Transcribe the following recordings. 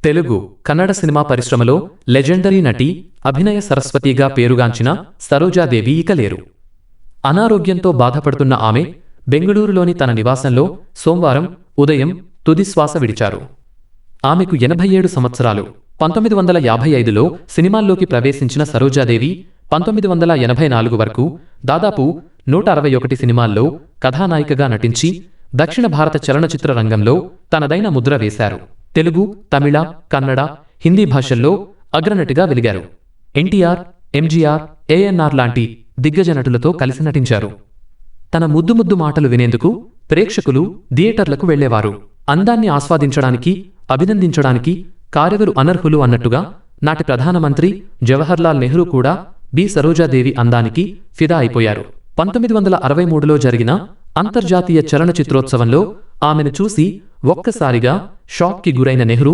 Telugu, Kannada cinema పరిశ్రమలో legendary నటి, అభినయ సరస్వతిగా పేరుగాంచిన సరోజాదేవి ఇక లేరు. అనారోగ్యంతో బాధపడుతున్న ఆమె బెంగళూరులోని తన నివాసంలో సోమవారం ఉదయం తుదిశ్వాస విడిచారు. ఆమెకు 87 సంవత్సరాలు. 1955లో సినిమాల్లోకి ప్రవేశించిన సరోజాదేవి 1984 వరకు దాదాపు 161 సినిమాల్లో కథానాయికగా నటించి దక్షిణ భారత చలనచిత్ర రంగంలో తనదైన ముద్ర వేశారు. తెలుగు, తమిళ, కన్నడ, హిందీ భాషల్లో అగ్రనటిగా వెలిగారు. ఎన్టీఆర్, ఎంజీఆర్, ఏఎన్ఆర్ లాంటి దిగ్గజ నటులతో కలిసి నటించారు. తన ముద్దు ముద్దు మాటలు వినేందుకు ప్రేక్షకులు థియేటర్లకు వెళ్లేవారు. అందాన్ని ఆస్వాదించడానికి, అభినందించడానికి కారెవరు అనర్హులు అన్నట్టుగా నాటి ప్రధానమంత్రి జవహర్లాల్ నెహ్రూ కూడా బి సరోజాదేవి అందానికి ఫిదా అయిపోయారు. 1963లో జరిగిన అంతర్జాతీయ చలనచిత్రోత్సవంలో ఆమెను చూసి ఒక్కసారిగా షాక్కి గురైన నెహ్రూ,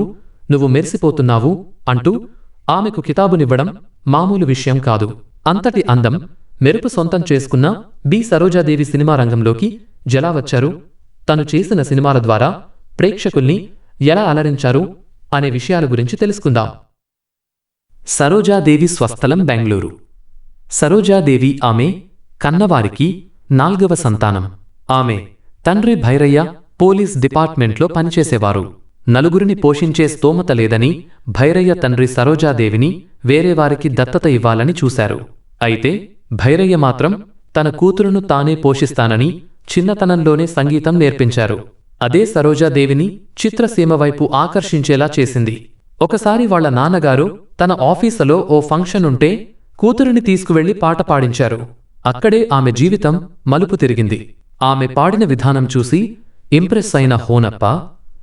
"నువ్వు మెరిసిపోతున్నావు" అంటూ ఆమెకు కితాబునివ్వడం మామూలు విషయం కాదు. అంతటి అందం, మెరుపు సొంతం చేసుకున్న బి సరోజాదేవి సినిమా రంగంలోకి ఎలా వచ్చారు, తను చేసిన సినిమాల ద్వారా ప్రేక్షకుల్ని ఎలా అలరించారు అనే విషయాల గురించి తెలుసుకుందాం. సరోజాదేవి స్వస్థలం బెంగళూరు. సరోజాదేవి ఆమె కన్నవారికి 4వ సంతానం. ఆమె తండ్రి భైరయ్య పోలీస్ డిపార్ట్మెంట్లో పనిచేసేవారు. నలుగురిని పోషించే స్తోమత లేదని భైరయ్య తండ్రి సరోజాదేవిని వేరేవారికి దత్తత ఇవ్వాలని చూశారు. అయితే భైరయ్య మాత్రం తన కూతురును తానే పోషిస్తానని చిన్నతనంలోనే సంగీతం నేర్పించారు. అదే సరోజాదేవిని చిత్రసీమ వైపు ఆకర్షించేలా చేసింది. ఒకసారి వాళ్ల నాన్నగారు తన ఆఫీసులో ఓ ఫంక్షన్ ఉంటే కూతురిని తీసుకువెళ్లి పాట పాడించారు. అక్కడే ఆమె జీవితం మలుపు తిరిగింది. ఆమె పాడిన విధానం చూసి ఇంప్రెస్ అయిన హోనప్ప,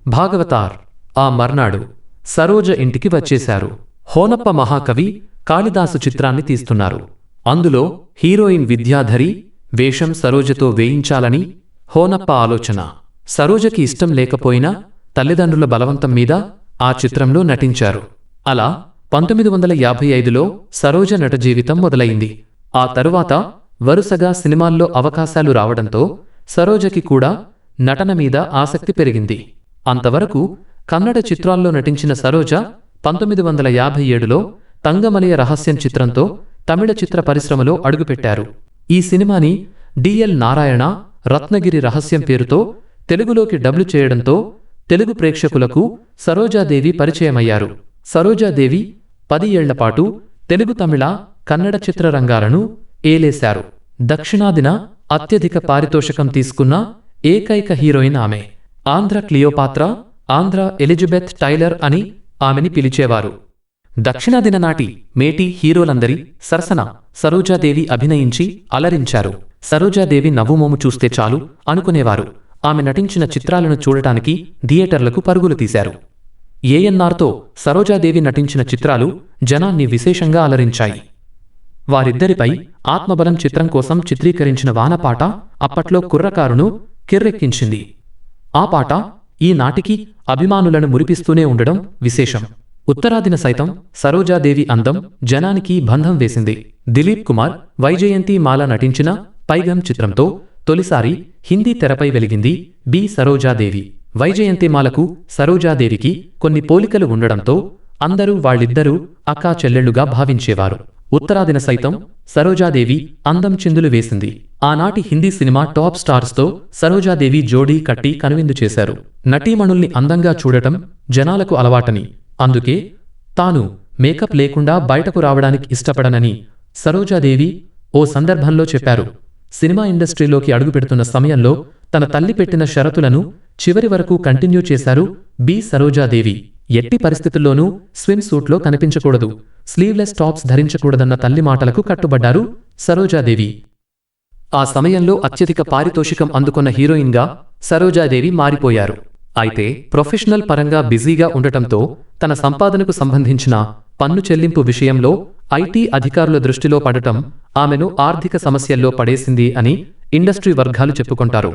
భాగవతార్ ఆ మర్నాడు సరోజ ఇంటికి వచ్చేశారు. హోనప్ప మహాకవి కాళిదాసు చిత్రాన్ని తీస్తున్నారు. అందులో హీరోయిన్ విద్యాధరి వేషం సరోజతో వేయించాలని హోనప్ప ఆలోచన. సరోజకి ఇష్టం లేకపోయినా తల్లిదండ్రుల బలవంతం మీద ఆ చిత్రంలో నటించారు. అలా 1955లో సరోజ నట జీవితం మొదలైంది. ఆ తరువాత వరుసగా సినిమాల్లో అవకాశాలు రావడంతో సరోజకి కూడా నటన మీద ఆసక్తి పెరిగింది. అంతవరకు కన్నడ చిత్రాల్లో నటించిన సరోజ 1957లో తంగమలయ రహస్యం చిత్రంతో తమిళ చిత్ర పరిశ్రమలో అడుగుపెట్టారు. ఈ సినిమాని డిఎల్ నారాయణ రత్నగిరి రహస్యం పేరుతో తెలుగులోకి డబ్లు చేయడంతో తెలుగు ప్రేక్షకులకు సరోజాదేవి పరిచయమయ్యారు. సరోజాదేవి 10 ఏళ్లపాటు తెలుగు, తమిళ, కన్నడ చిత్రరంగాలను ఏలేశారు. దక్షిణాదిన అత్యధిక పారితోషికం తీసుకున్న ఏకైక హీరోయిన్ ఆమె. Andhra Cleopatra, Andhra Elizabeth Taylor అని ఆమెని పిలిచేవారు. దక్షిణాదిన నాటి మేటి హీరోలందరి సరసన సరోజాదేవి అభినయించి అలరించారు. సరోజాదేవి నవ్వుమోము చూస్తే చాలు అనుకునేవారు. ఆమె నటించిన చిత్రాలను చూడటానికి థియేటర్లకు పరుగులు తీశారు. ఏఎన్ఆర్తో సరోజాదేవి నటించిన చిత్రాలు జనాన్ని విశేషంగా అలరించాయి. వారిద్దరిపై ఆత్మబలం చిత్రం కోసం చిత్రీకరించిన వానపాట అప్పట్లో కుర్రకారును కిర్రెక్కించింది. ఆ పాట ఈనాటికి అభిమానులను మురిపిస్తూనే ఉండడం విశేషం. ఉత్తరాదిన సైతం సరోజాదేవి అందం జనానికి బంధం వేసింది. దిలీప్ కుమార్, వైజయంతి మాల నటించిన పైగం చిత్రంతో తొలిసారి హిందీ తెరపై వెలిగింది బి సరోజాదేవి. వైజయంతిమాలకు సరోజాదేవికి కొన్ని పోలికలు ఉండడంతో అందరూ వాళ్ళిద్దరూ అక్కా చెల్లెళ్లుగా భావించేవారు. ఉత్తరాదిన సైతం సరోజాదేవి అందం చిందులు వేసింది. ఆనాటి హిందీ సినిమా టాప్ స్టార్స్తో సరోజాదేవి జోడీ కట్టి కనువిందు చేశారు. నటీమణుల్ని అందంగా చూడటం జనాలకు అలవాటని, అందుకే తాను మేకప్ లేకుండా బయటకు రావడానికి ఇష్టపడనని సరోజాదేవి ఓ సందర్భంలో చెప్పారు. సినిమా ఇండస్ట్రీలోకి అడుగుపెడుతున్న సమయంలో తన తల్లి పెట్టిన షరతులను చివరి వరకు కంటిన్యూ చేశారు బి సరోజాదేవి. ఎట్టి పరిస్థితుల్లోనూ స్విమ్ సూట్లో కనిపించకూడదు, స్లీవ్లెస్ టాప్స్ ధరించకూడదన్న తల్లి మాటలకు కట్టుబడ్డారు సరోజాదేవి. ఆ సమయంలో అత్యధిక పారితోషికం అందుకున్న హీరోయిన్గా సరోజాదేవి మారిపోయారు. అయితే ప్రొఫెషనల్ పరంగా బిజీగా ఉండటంతో తన సంపాదనకు సంబంధించిన పన్ను చెల్లింపు విషయంలో ఐటీ అధికారుల దృష్టిలో పడటం ఆమెను ఆర్థిక సమస్యల్లో పడేసింది అని ఇండస్ట్రీ వర్గాలు చెప్పుకుంటారు.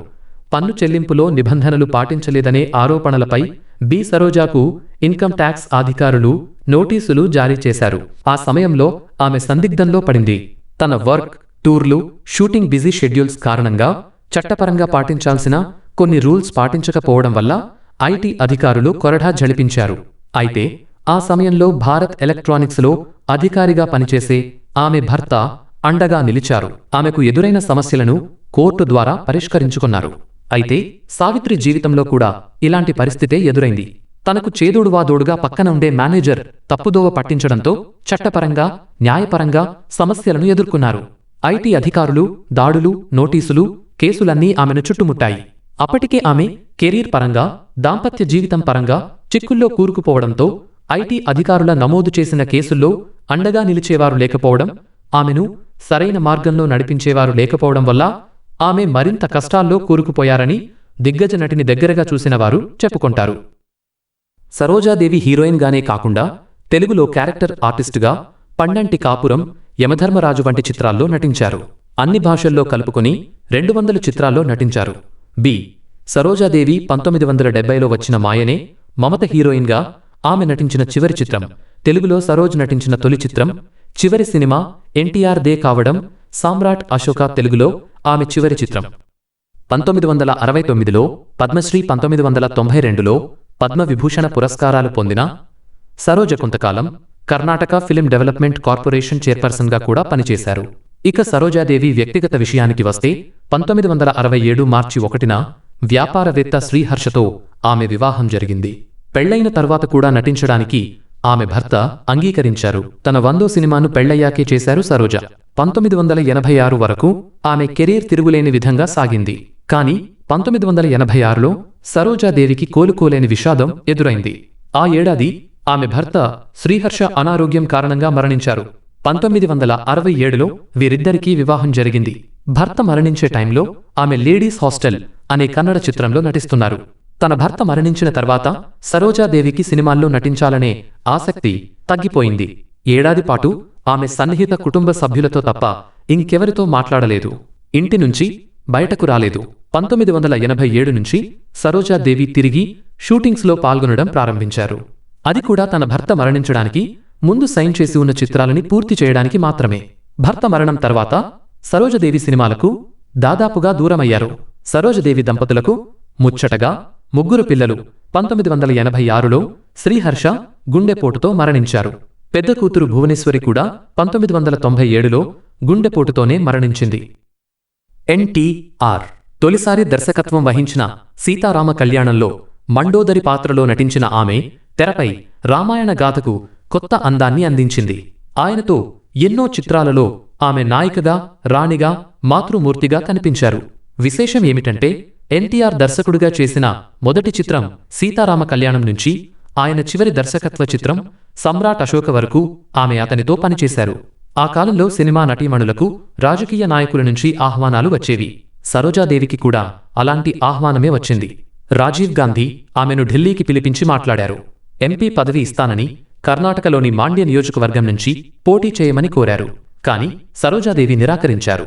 పన్ను చెల్లింపులో నిబంధనలు పాటించలేదనే ఆరోపణలపై బి సరోజాకు ఇన్కమ్ ట్యాక్స్ అధికారులు నోటీసులు జారీ చేశారు. ఆ సమయంలో ఆమె సందిగ్ధంలో పడింది. తన వర్క్, టూర్లు, షూటింగ్ బిజీ షెడ్యూల్స్ కారణంగా చట్టపరంగా పాటించాల్సిన కొన్ని రూల్స్ పాటించకపోవడం వల్ల ఐటీ అధికారులు కొరడా జడిపించారు. అయితే ఆ సమయంలో భారత్ ఎలక్ట్రానిక్స్లో అధికారిగా పనిచేసే ఆమె భర్త అండగా నిలిచారు. ఆమెకు ఎదురైన సమస్యలను కోర్టు ద్వారా పరిష్కరించుకున్నారు. అయితే సావిత్రి జీవితంలో కూడా ఇలాంటి పరిస్థితే ఎదురైంది. తనకు చేదోడువాదోడుగా పక్కన ఉండే మేనేజర్ తప్పుదోవ పట్టించడంతో చట్టపరంగా, న్యాయపరంగా సమస్యలను ఎదుర్కొన్నారు. ఐటీ అధికారులు, దాడులు, నోటీసులు, కేసులన్నీ ఆమెను చుట్టుముట్టాయి. అప్పటికే ఆమె కెరీర్ పరంగా, దాంపత్య జీవితం పరంగా చిక్కుల్లో కూరుకుపోవడంతో ఐటీ అధికారుల నమోదు చేసిన కేసుల్లో అండగా నిలిచేవారు లేకపోవడం, ఆమెను సరైన మార్గంలో నడిపించేవారు లేకపోవడం వల్ల ఆమె మరింత కష్టాల్లో కూరుకుపోయారని దిగ్గజ నటిని దగ్గరగా చూసినవారు చెప్పుకొంటారు. సరోజాదేవి హీరోయిన్గానే కాకుండా తెలుగులో క్యారెక్టర్ ఆర్టిస్టుగా పండంటి కాపురం, యమధర్మరాజు వంటి చిత్రాల్లో నటించారు. అన్ని భాషల్లో కలుపుకొని 200 చిత్రాల్లో నటించారు. సరోజాదేవి 1970లో వచ్చిన మాయనే మమత హీరోయిన్గా ఆమె నటించిన చివరి చిత్రం. తెలుగులో సరోజ్ నటించిన తొలి చిత్రం, చివరి సినిమా ఎన్టీఆర్ దే కావడం సామ్రాట్ అశోక తెలుగులో ఆమె చివరి చిత్రం. 1969లో పద్మశ్రీ, 1992లో పద్మవిభూషణ పురస్కారాలు పొందిన సరోజ కొంతకాలం కర్ణాటక ఫిలిం డెవలప్మెంట్ కార్పొరేషన్ చైర్పర్సన్గా కూడా పనిచేశారు. ఇక సరోజాదేవి వ్యక్తిగత విషయానికి వస్తే 1967 మార్చి 1న వ్యాపారవేత్త శ్రీహర్షతో ఆమె వివాహం జరిగింది. పెళ్లైన తర్వాత కూడా నటించడానికి ఆమె భర్త అంగీకరించారు. తన 100వ సినిమాను పెళ్లయ్యాకే చేశారు సరోజ. 1986 వరకు ఆమె కెరీర్ తిరుగులేని విధంగా సాగింది. కానీ 1986లో సరోజాదేవికి కోలుకోలేని విషాదం ఎదురైంది. ఆ ఏడాది ఆమె భర్త శ్రీహర్ష అనారోగ్యం కారణంగా మరణించారు. 1967లో వీరిద్దరికీ వివాహం జరిగింది. భర్త మరణించే టైంలో ఆమె లేడీస్ హాస్టల్ అనే కన్నడ చిత్రంలో నటిస్తున్నారు. తన భర్త మరణించిన తర్వాత సరోజాదేవికి సినిమాల్లో నటించాలనే ఆసక్తి తగ్గిపోయింది. ఏడాది పాటు ఆమె సన్నిహిత కుటుంబ సభ్యులతో తప్ప ఇంకెవరితో మాట్లాడలేదు. ఇంటి నుంచి బయటకు రాలేదు. 1987 నుంచి సరోజాదేవి తిరిగి షూటింగ్స్లో పాల్గొనడం ప్రారంభించారు. అది కూడా తన భర్త మరణించడానికి ముందు సైన్ చేసి ఉన్న చిత్రాలని పూర్తి చేయడానికి మాత్రమే. భర్త మరణం తర్వాత సరోజాదేవి సినిమాలకు దాదాపుగా దూరమయ్యారు. సరోజాదేవి దంపతులకు ముచ్చటగా 3 పిల్లలు. 1986లో శ్రీహర్ష గుండెపోటుతో మరణించారు. పెద్ద కూతురు భువనేశ్వరి కూడా 1997లో గుండెపోటుతోనే మరణించింది. ఎన్టీఆర్ తొలిసారి దర్శకత్వం వహించిన సీతారామ కళ్యాణంలో మండోదరి పాత్రలో నటించిన ఆమె తెరపై రామాయణ గాథకు కొత్త అందాన్ని అందించింది. ఆయనతో ఎన్నో చిత్రాలలో ఆమె నాయికగా, రాణిగా, మాతృమూర్తిగా కనిపించారు. విశేషం ఏమిటంటే ఎన్టీఆర్ దర్శకుడిగా చేసిన మొదటి చిత్రం సీతారామ కళ్యాణం నుంచి ఆయన చివరి దర్శకత్వ చిత్రం సమ్రాట్ అశోక వరకు ఆమె అతనితో పనిచేశారు. ఆ కాలంలో సినిమా నటీమణులకు రాజకీయ నాయకుల నుంచి ఆహ్వానాలు వచ్చేవి. సరోజాదేవికి కూడా అలాంటి ఆహ్వానమే వచ్చింది. రాజీవ్ గాంధీ ఆమెను ఢిల్లీకి పిలిపించి మాట్లాడారు. ఎంపీ పదవి ఇస్తానని కర్ణాటకలోని మాండ్య నియోజకవర్గం నుంచి పోటీ చేయమని కోరారు. కాని సరోజాదేవి నిరాకరించారు.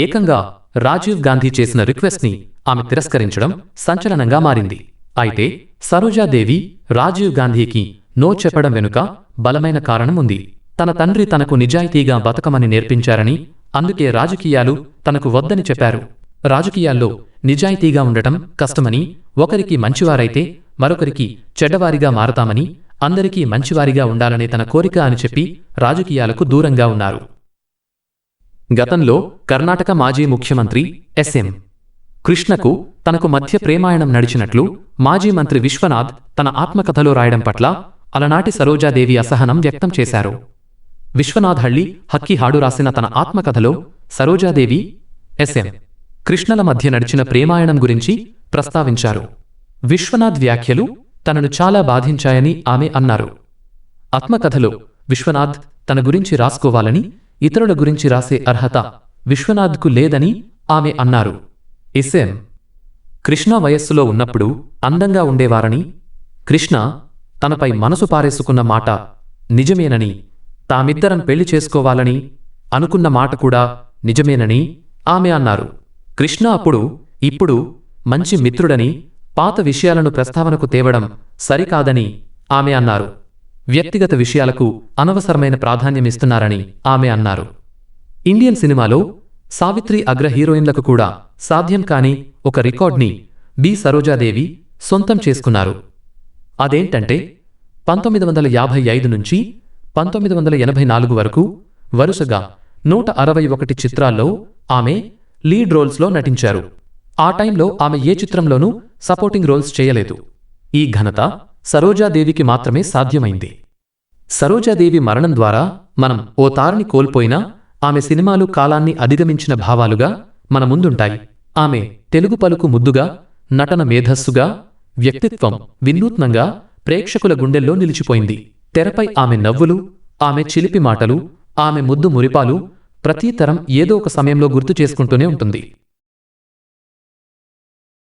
ఏకంగా రాజీవ్ గాంధీ చేసిన రిక్వెస్ట్ని ఆమె తిరస్కరించడం సంచలనంగా మారింది. అయితే సరోజాదేవి రాజీవ్ గాంధీకి నో చెప్పడం వెనుక బలమైన కారణం ఉంది. తన తండ్రి తనకు నిజాయితీగా బతకమని నేర్పించారని, అందుకే రాజకీయాలు తనకు వద్దని చెప్పారు. రాజకీయాల్లో నిజాయితీగా ఉండటం కష్టమని, ఒకరికి మంచివారైతే మరొకరికి చెడ్డవారిగా మారతామని, అందరికీ మంచివారిగా ఉండాలనే తన కోరిక అని చెప్పి రాజకీయాలకు దూరంగా ఉన్నారు. గతంలో కర్ణాటక మాజీ ముఖ్యమంత్రి ఎస్.ఎం. కృష్ణకు తనకు మధ్య ప్రేమాయణం నడిచినట్లు మాజీ మంత్రి విశ్వనాథ్ తన ఆత్మకథలో రాయడం పట్ల అలనాటి సరోజాదేవి అసహనం వ్యక్తం చేశారు. విశ్వనాథ్ హళ్ళి హక్కి హాడు రాసిన తన ఆత్మకథలో సరోజాదేవి, ఎస్.ఎం. కృష్ణల మధ్య నడిచిన ప్రేమాయణం గురించి ప్రస్తావించారు. విశ్వనాథ్ వ్యాఖ్యలు తనను చాలా బాధించాయని ఆమె అన్నారు. ఆత్మకథలో విశ్వనాథ్ తన గురించి రాసుకోవాలని, ఇతరుల గురించి రాసే అర్హత విశ్వనాథ్కు లేదని ఆమె అన్నారు. ఎస్.ఎం. కృష్ణ వయస్సులో ఉన్నప్పుడు అందంగా ఉండేవారని, కృష్ణ తనపై మనసు పారేసుకున్న మాట నిజమేనని, తామిద్దరం పెళ్లి చేసుకోవాలని అనుకున్న మాట కూడా నిజమేనని ఆమె అన్నారు. కృష్ణ అప్పుడు ఇప్పుడు మంచి మిత్రుడని, పాత విషయాలను ప్రస్తావనకు తేవడం సరికాదని ఆమె అన్నారు. వ్యక్తిగత విషయాలకు అనవసరమైన ప్రాధాన్యమిస్తున్నారని ఆమె అన్నారు. ఇండియన్ సినిమాలో సావిత్రి అగ్ర హీరోయిన్లకు కూడా సాధ్యం కాని ఒక రికార్డ్ని సరోజాదేవి సొంతం చేసుకున్నారు. అదేంటంటే 1955 నుంచి 1984 వరకు వరుసగా 161 చిత్రాల్లో ఆమె లీడ్ రోల్స్లో నటించారు. ఆ టైంలో ఆమె ఏ చిత్రంలోనూ సపోర్టింగ్ రోల్స్ చేయలేదు. ఈ ఘనత సరోజాదేవికి మాత్రమే సాధ్యమైంది. సరోజాదేవి మరణం ద్వారా మనం ఓ తారని కోల్పోయినా ఆమె సినిమాలు కాలాన్ని అధిగమించిన భావాలుగా మన ముందుంటాయి. ఆమె తెలుగు పలుకు ముద్దుగా, నటన మేధస్సుగా, వ్యక్తిత్వం వినూత్నంగా ప్రేక్షకుల గుండెల్లో నిలిచిపోయింది. తెరపై ఆమె నవ్వులు, ఆమె చిలిపి మాటలు, ఆమె ముద్దు మురిపాలు ప్రతి తరం ఏదో ఒక సమయంలో గుర్తు చేసుకుంటూనే ఉంటుంది.